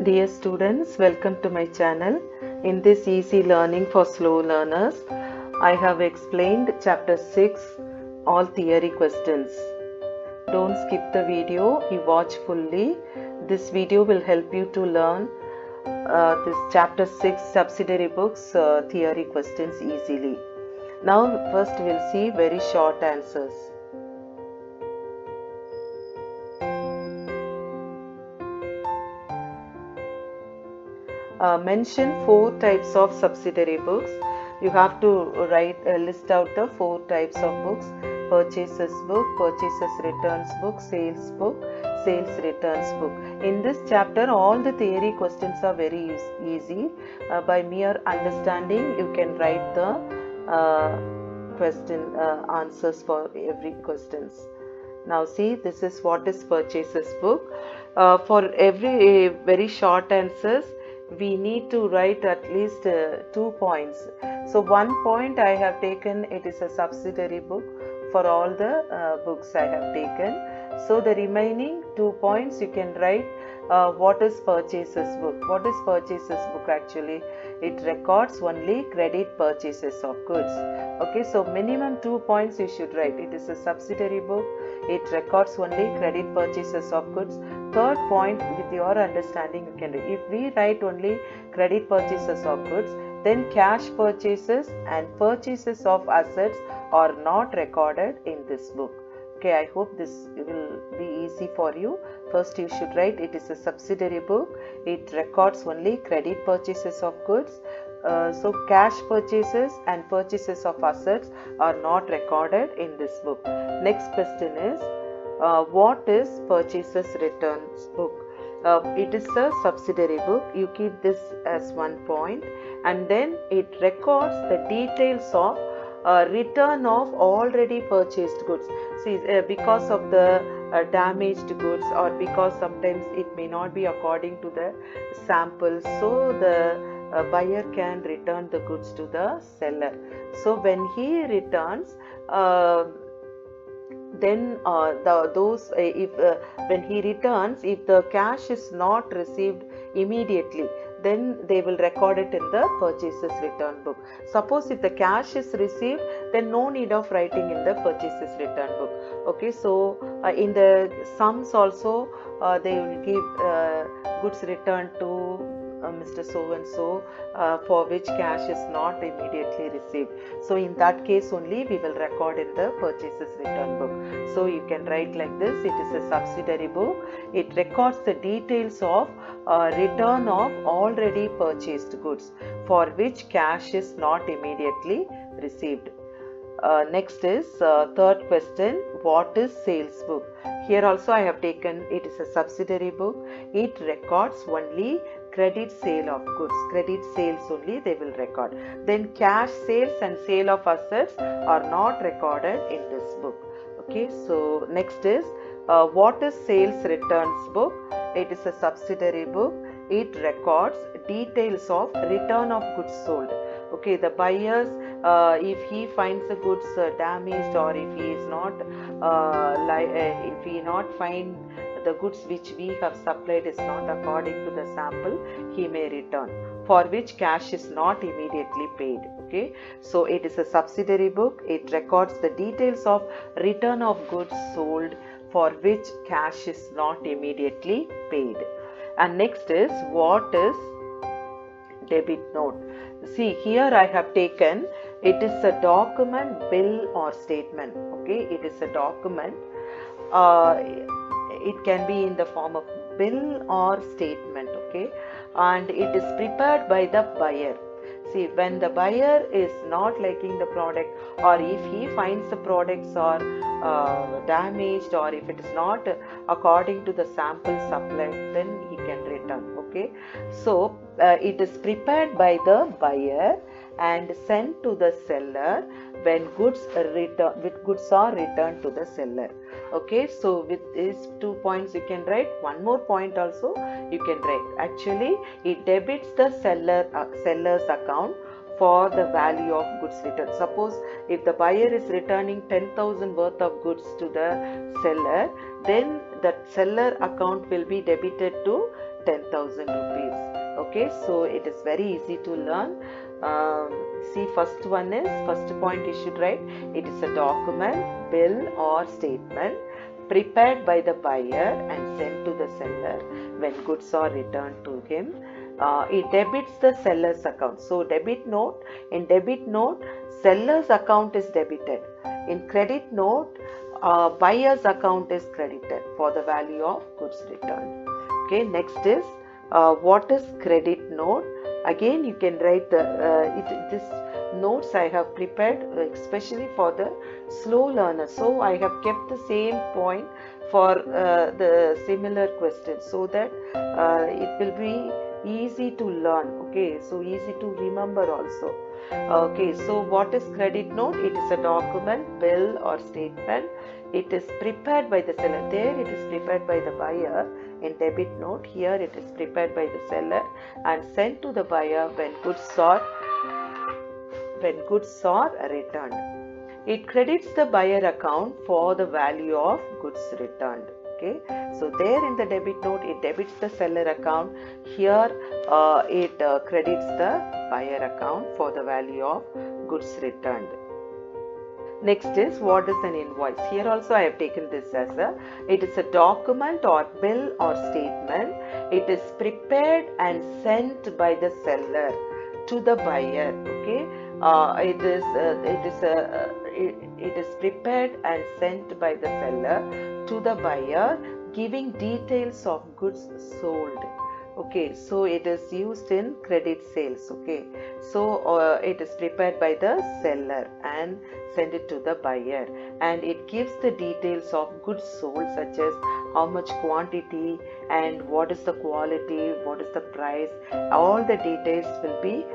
Dear students, welcome to my channel. In this easy learning for slow learners, I have explained chapter 6, all theory questions. Don't skip the video, you watch fully. This video will help you to learn this chapter 6 subsidiary books theory questions easily. Now first we'll see very short answers. Mention 4 types of subsidiary books. You have to list out the 4 types of books: purchases book, purchases returns book, sales book, sales returns book. In this chapter, all the theory questions are very easy. By mere understanding, you can write the question answers for every questions. Now see, this is what is purchases book. For every very short answers, we need to write at least 2 points. So 1 point I have taken, it is a subsidiary book for all the books I have taken. So the remaining 2 points you can write what is purchases book. What is purchases book actually? It records only credit purchases of goods. Okay, so minimum 2 points you should write. It is a subsidiary book. It records only credit purchases of goods. Third point, with your understanding, you can do. If we write only credit purchases of goods, then cash purchases and purchases of assets are not recorded in this book. Okay, I hope this will be easy for you. First, you should write it is a subsidiary book. It records only credit purchases of goods. So cash purchases and purchases of assets are not recorded in this book. Next question is, what is purchases returns book? It is a subsidiary book. You keep this as 1 point, and then it records the details of return of already purchased goods. See, because of the damaged goods, or because sometimes it may not be according to the sample, so the buyer can return the goods to the seller. So when he returns, then when he returns, if the cash is not received immediately, then they will record it in the purchases return book. Suppose if the cash is received, then no need of writing in the purchases return book. Okay, so in the sums also they will give goods returned to Mr. So and so for which cash is not immediately received. So in that case only we will record in the purchases return book. So you can write like this: it is a subsidiary book. It records the details of return of already purchased goods for which cash is not immediately received. Next is third question, what is sales book? Here also I have taken, it is a subsidiary book. It records only credit sale of goods. Credit sales only they will record. Then cash sales and sale of assets are not recorded in this book. Okay, so next is what is sales returns book? It is a subsidiary book. It records details of return of goods sold. Okay, the buyers, if he finds the goods damaged, or if he is not if he not find the goods which we have supplied is not according to the sample, he may return, for which cash is not immediately paid. Okay, so it is a subsidiary book. It records the details of return of goods sold for which cash is not immediately paid. And next is, what is debit note? See, here I have taken, it is a document, bill or statement. Okay, it is a document. It can be in the form of bill or statement. Okay, and it is prepared by the buyer. See, when the buyer is not liking the product, or if he finds the products are damaged, or if it is not according to the sample supplied, then he can return. Okay, so it is prepared by the buyer and sent to the seller when goods are returned to the seller. Okay, so with these 2 points you can write. One more point also you can write. Actually, it debits the seller's account for the value of goods returned. Suppose if the buyer is returning 10,000 worth of goods to the seller, then that seller account will be debited to 10,000 rupees. Okay, so it is very easy to learn. See, first point you should write. It is a document, bill or statement prepared by the buyer and sent to the seller when goods are returned to him. It debits the seller's account. So in debit note, seller's account is debited. In credit note, buyer's account is credited for the value of goods returned. Okay, next is what is credit note? Again, you can write this notes I have prepared especially for the slow learner. So I have kept the same point for the similar questions so that it will be easy to learn. Okay, so easy to remember also. Okay, so what is credit note? It is a document, bill or statement. It is prepared by the seller. There it is prepared by the buyer. In debit note, here it is prepared by the seller and sent to the buyer when goods are returned. It credits the buyer account for the value of goods returned. Okay, so there in the debit note, it debits the seller account. Here it credits the buyer account for the value of goods returned. Next is what is an invoice? Here also I have taken this as it is a document or bill or statement. It is prepared and sent by the seller to the buyer. Okay, it is prepared and sent by the seller to the buyer, giving details of goods sold. Okay, so it is used in credit sales. Okay, so it is prepared by the seller and send it to the buyer, and it gives the details of goods sold such as how much quantity and what is the quality, what is the price. All the details will be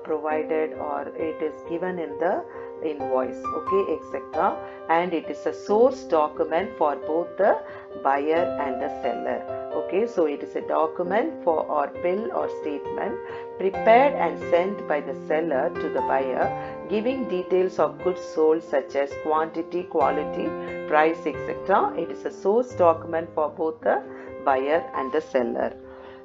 provided or it is given in the invoice. Okay, etc. And it is a source document for both the buyer and the seller. Okay, so it is a document for or bill or statement prepared and sent by the seller to the buyer, giving details of goods sold such as quantity, quality, price, etc. It is a source document for both the buyer and the seller.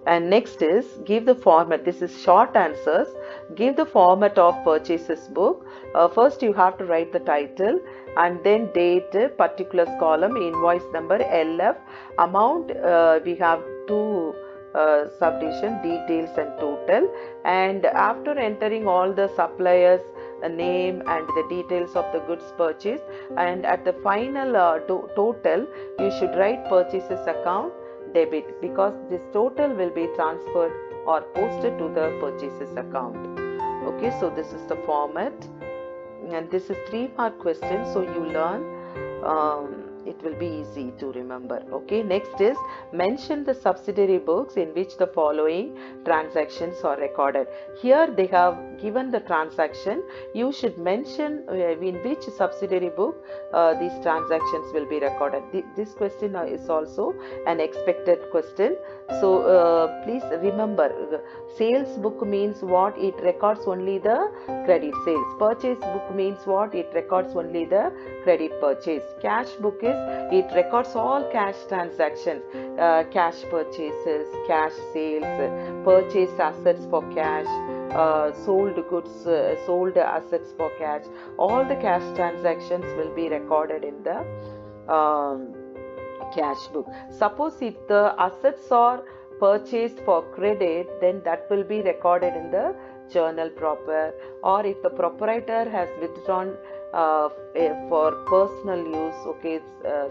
And next is give the format. This is short answers. Give the format of purchases book. First you have to write the title and then date, particulars column, invoice number, LF, amount. We have two subdivision, details and total. And after entering all the suppliers name and the details of the goods purchased, and at the final total you should write purchases account debit, because this total will be transferred or posted to the purchases account. Okay, so this is the format, and this is 3-mark question, so you learn. It will be easy to remember. Okay, next is mention the subsidiary books in which the following transactions are recorded. Here they have given the transaction. You should mention in which subsidiary book these transactions will be recorded. This question is also an expected question. So please remember, sales book means what? It records only the credit sales. Purchase book means what? It records only the credit purchase. Cash book is, it records all cash transactions, cash purchases, cash sales, purchase assets for cash, sold goods, sold assets for cash. All the cash transactions will be recorded in the cash book. Suppose if the assets are purchased for credit, then that will be recorded in the journal proper. Or if the proprietor has withdrawn for personal use, okay,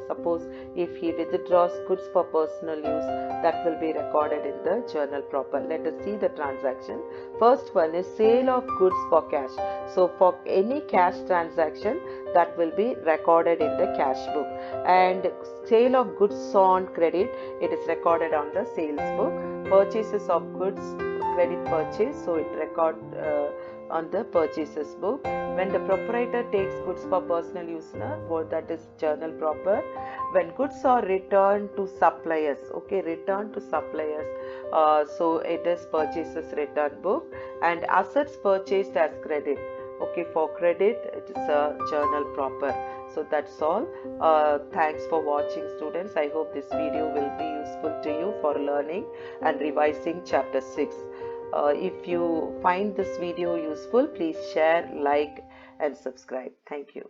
suppose if he withdraws goods for personal use, that will be recorded in the journal proper. Let us see the transaction. First one is sale of goods for cash. So for any cash transaction, that will be recorded in the cash book. And sale of goods on credit, it is recorded on the sales book. Purchases of goods, credit purchase, so it record on the purchases book. When the proprietor takes goods for personal use, that is journal proper. When goods are returned to suppliers, okay, returned to suppliers, so it is purchases return book. And assets purchased as credit, okay, for credit it is a journal proper. So that's all. Thanks for watching, students. I hope this video will be useful to you for learning and revising chapter 6. If you find this video useful, please share, like and subscribe. Thank you.